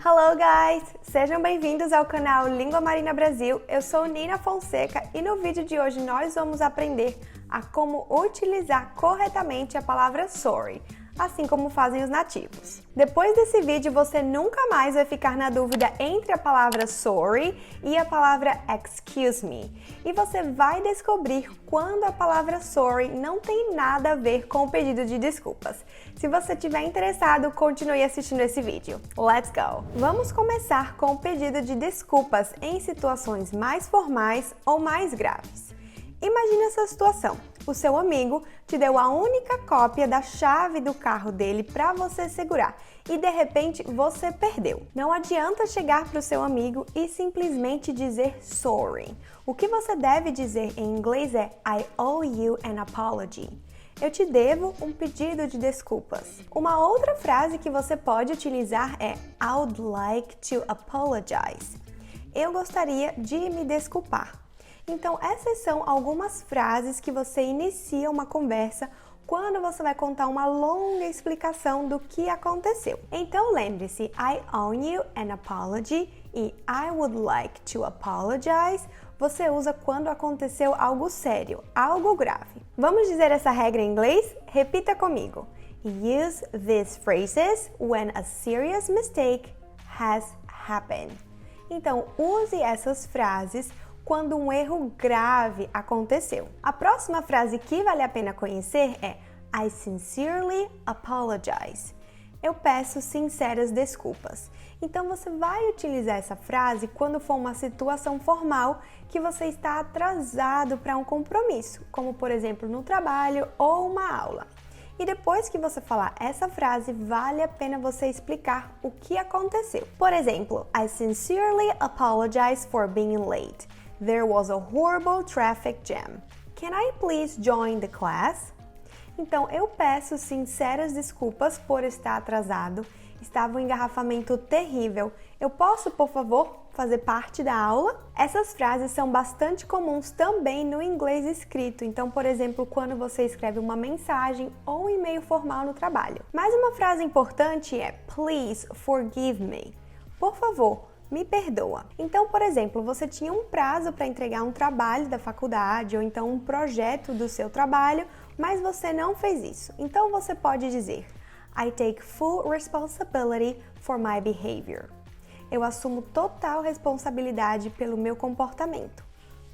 Hello guys! Sejam bem-vindos ao canal Língua Marina Brasil. Eu sou Nina Fonseca e no vídeo de hoje nós vamos aprender a como utilizar corretamente a palavra sorry, assim como fazem os nativos. Depois desse vídeo você nunca mais vai ficar na dúvida entre a palavra sorry e a palavra excuse me. E você vai descobrir quando a palavra sorry não tem nada a ver com o pedido de desculpas. Se você estiver interessado, continue assistindo esse vídeo. Let's go! Vamos começar com o pedido de desculpas em situações mais formais ou mais graves. Imagine essa situação. O seu amigo te deu a única cópia da chave do carro dele para você segurar e de repente você perdeu. Não adianta chegar para o seu amigo e simplesmente dizer sorry. O que você deve dizer em inglês é I owe you an apology. Eu te devo um pedido de desculpas. Uma outra frase que você pode utilizar é I would like to apologize. Eu gostaria de me desculpar. Então, essas são algumas frases que você inicia uma conversa quando você vai contar uma longa explicação do que aconteceu. Então, lembre-se, I owe you an apology e I would like to apologize você usa quando aconteceu algo sério, algo grave. Vamos dizer essa regra em inglês? Repita comigo. Use these phrases when a serious mistake has happened. Então, use essas frases quando um erro grave aconteceu. A próxima frase que vale a pena conhecer é I sincerely apologize. Eu peço sinceras desculpas. Então você vai utilizar essa frase quando for uma situação formal que você está atrasado para um compromisso, como por exemplo no trabalho ou uma aula. E depois que você falar essa frase, vale a pena você explicar o que aconteceu. Por exemplo, I sincerely apologize for being late. There was a horrible traffic jam. Can I please join the class? Então, eu peço sinceras desculpas por estar atrasado. Estava um engarrafamento terrível. Eu posso, por favor, fazer parte da aula? Essas frases são bastante comuns também no inglês escrito. Então, por exemplo, quando você escreve uma mensagem ou um e-mail formal no trabalho. Mais uma frase importante é Please forgive me. Por favor, me perdoa. Então, por exemplo, você tinha um prazo para entregar um trabalho da faculdade ou então um projeto do seu trabalho, mas você não fez isso. Então, você pode dizer I take full responsibility for my behavior. Eu assumo total responsabilidade pelo meu comportamento.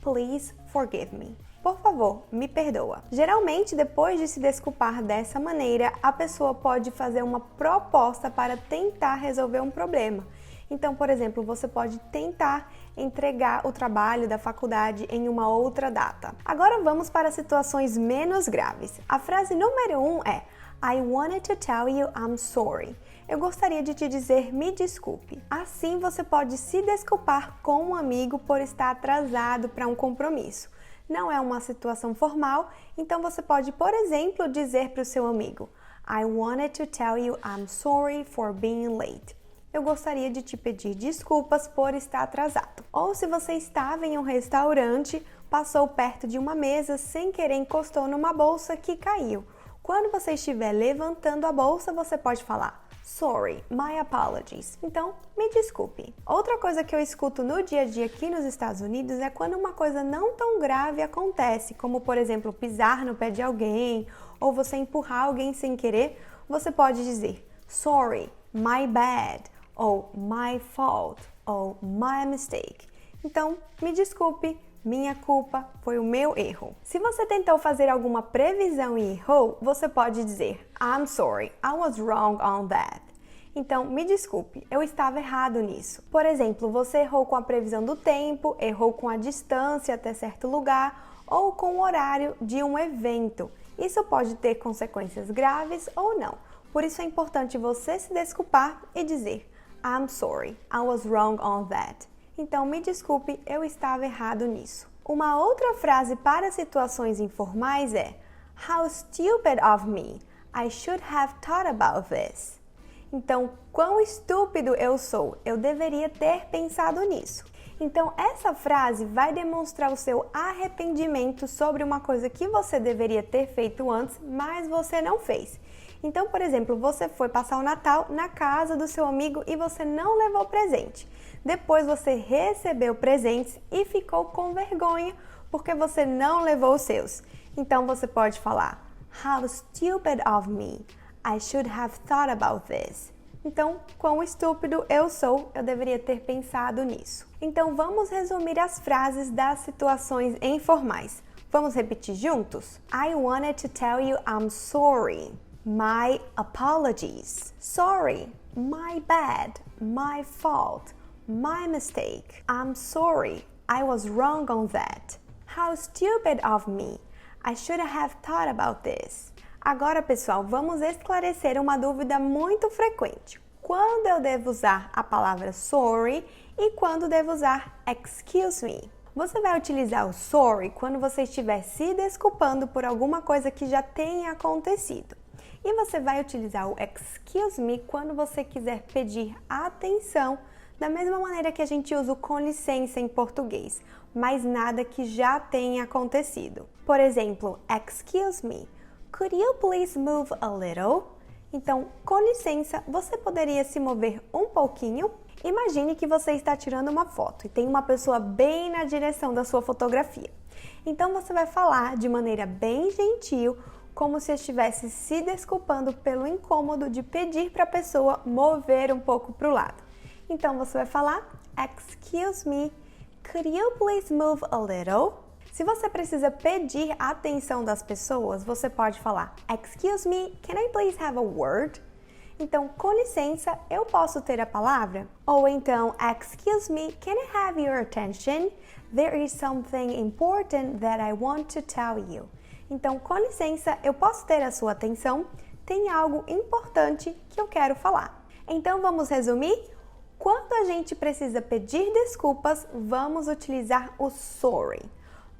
Please forgive me. Por favor, me perdoa. Geralmente, depois de se desculpar dessa maneira, a pessoa pode fazer uma proposta para tentar resolver um problema. Então, por exemplo, você pode tentar entregar o trabalho da faculdade em uma outra data. Agora vamos para situações menos graves. A frase número 1 é I wanted to tell you I'm sorry. Eu gostaria de te dizer me desculpe. Assim você pode se desculpar com um amigo por estar atrasado para um compromisso. Não é uma situação formal, então você pode, por exemplo, dizer para o seu amigo I wanted to tell you I'm sorry for being late. Eu gostaria de te pedir desculpas por estar atrasado. Ou se você estava em um restaurante, passou perto de uma mesa, sem querer encostou numa bolsa que caiu. Quando você estiver levantando a bolsa, você pode falar Sorry, my apologies. Então, me desculpe. Outra coisa que eu escuto no dia a dia aqui nos Estados Unidos é quando uma coisa não tão grave acontece, como por exemplo, pisar no pé de alguém ou você empurrar alguém sem querer, você pode dizer Sorry, my bad. Ou my fault, ou my mistake. Então, me desculpe, minha culpa, foi o meu erro. Se você tentou fazer alguma previsão e errou, você pode dizer I'm sorry, I was wrong on that. Então, me desculpe, eu estava errado nisso. Por exemplo, você errou com a previsão do tempo, errou com a distância até certo lugar ou com o horário de um evento. Isso pode ter consequências graves ou não. Por isso é importante você se desculpar e dizer I'm sorry, I was wrong on that. Então, me desculpe, eu estava errado nisso. Uma outra frase para situações informais é How stupid of me. I should have thought about this. Então, quão estúpido eu sou. Eu deveria ter pensado nisso. Então, essa frase vai demonstrar o seu arrependimento sobre uma coisa que você deveria ter feito antes, mas você não fez. Então, por exemplo, você foi passar o Natal na casa do seu amigo e você não levou presente. Depois você recebeu presentes e ficou com vergonha porque você não levou os seus. Então você pode falar: How stupid of me! I should have thought about this. Então, quão estúpido eu sou, eu deveria ter pensado nisso. Então, vamos resumir as frases das situações informais. Vamos repetir juntos? I wanted to tell you I'm sorry. My apologies. Sorry. My bad. My fault. My mistake. I'm sorry. I was wrong on that. How stupid of me. I should have thought about this. Agora, pessoal, vamos esclarecer uma dúvida muito frequente. Quando eu devo usar a palavra sorry e quando devo usar excuse me? Você vai utilizar o sorry quando você estiver se desculpando por alguma coisa que já tenha acontecido. E você vai utilizar o excuse me quando você quiser pedir atenção, da mesma maneira que a gente usa o com licença em português, mas nada que já tenha acontecido. Por exemplo, excuse me, could you please move a little? Então, com licença, você poderia se mover um pouquinho? Imagine que você está tirando uma foto e tem uma pessoa bem na direção da sua fotografia. Então, você vai falar de maneira bem gentil, como se estivesse se desculpando pelo incômodo de pedir para a pessoa mover um pouco para o lado. Então, você vai falar: Excuse me, could you please move a little? Se você precisa pedir a atenção das pessoas, você pode falar: Excuse me, can I please have a word? Então, com licença, eu posso ter a palavra? Ou então, Excuse me, can I have your attention? There is something important that I want to tell you. Então, com licença, eu posso ter a sua atenção? Tem algo importante que eu quero falar. Então, vamos resumir? Quando a gente precisa pedir desculpas, vamos utilizar o sorry.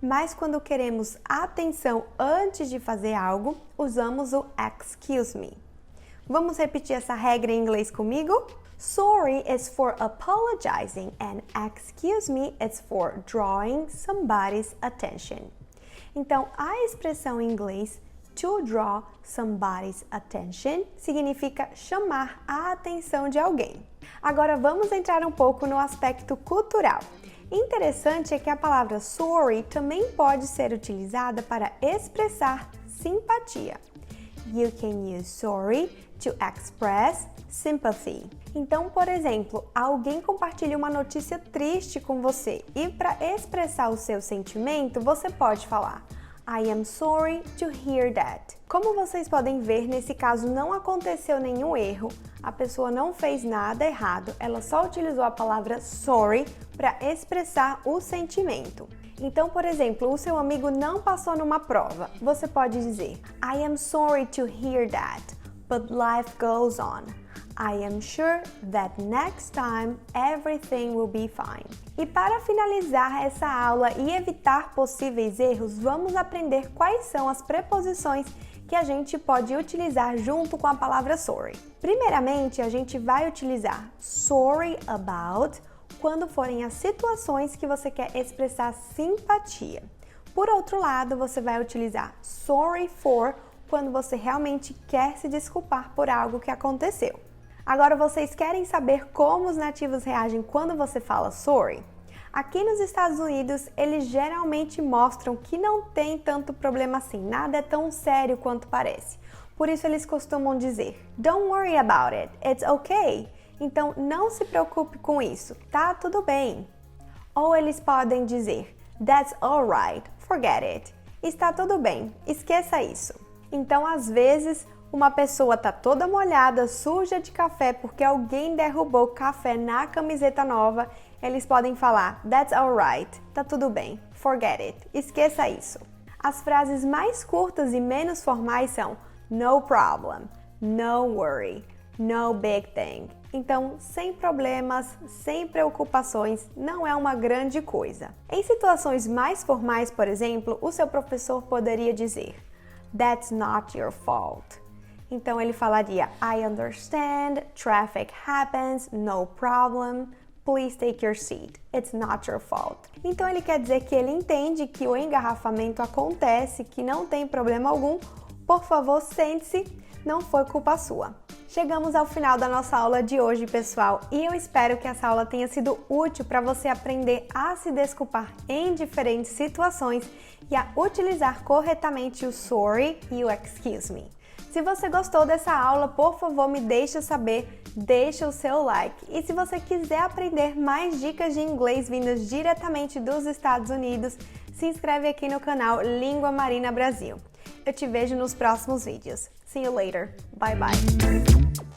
Mas quando queremos atenção antes de fazer algo, usamos o excuse me. Vamos repetir essa regra em inglês comigo? Sorry is for apologizing and excuse me is for drawing somebody's attention. Então, a expressão em inglês to draw somebody's attention significa chamar a atenção de alguém. Agora vamos entrar um pouco no aspecto cultural. Interessante é que a palavra sorry também pode ser utilizada para expressar simpatia. You can use sorry to express sympathy. Então, por exemplo, alguém compartilha uma notícia triste com você e para expressar o seu sentimento, você pode falar: I am sorry to hear that. Como vocês podem ver, nesse caso não aconteceu nenhum erro, a pessoa não fez nada errado, ela só utilizou a palavra sorry para expressar o sentimento. Então, por exemplo, o seu amigo não passou numa prova, você pode dizer: I am sorry to hear that, but life goes on. I am sure that next time everything will be fine. E para finalizar essa aula e evitar possíveis erros, vamos aprender quais são as preposições que a gente pode utilizar junto com a palavra sorry. Primeiramente, a gente vai utilizar sorry about quando forem as situações que você quer expressar simpatia. Por outro lado, você vai utilizar sorry for quando você realmente quer se desculpar por algo que aconteceu. Agora, vocês querem saber como os nativos reagem quando você fala sorry? Aqui nos Estados Unidos, eles geralmente mostram que não tem tanto problema assim, nada é tão sério quanto parece. Por isso, eles costumam dizer: Don't worry about it, it's okay. Então, não se preocupe com isso, tá tudo bem. Ou eles podem dizer: That's alright, forget it. Está tudo bem, esqueça isso. Então, às vezes, uma pessoa tá toda molhada, suja de café porque alguém derrubou café na camiseta nova, eles podem falar: That's alright, tá tudo bem, forget it, esqueça isso. As frases mais curtas e menos formais são no problem, no worry, no big thing. Então, sem problemas, sem preocupações, não é uma grande coisa. Em situações mais formais, por exemplo, o seu professor poderia dizer: That's not your fault. Então, ele falaria: I understand, traffic happens, no problem, please take your seat, it's not your fault. Então, ele quer dizer que ele entende que o engarrafamento acontece, que não tem problema algum, por favor, sente-se, não foi culpa sua. Chegamos ao final da nossa aula de hoje, pessoal, e eu espero que essa aula tenha sido útil para você aprender a se desculpar em diferentes situações e a utilizar corretamente o sorry e o excuse me. Se você gostou dessa aula, por favor, me deixa saber, deixa o seu like. E se você quiser aprender mais dicas de inglês vindas diretamente dos Estados Unidos, se inscreve aqui no canal Língua Marina Brasil. Eu te vejo nos próximos vídeos. See you later. Bye bye.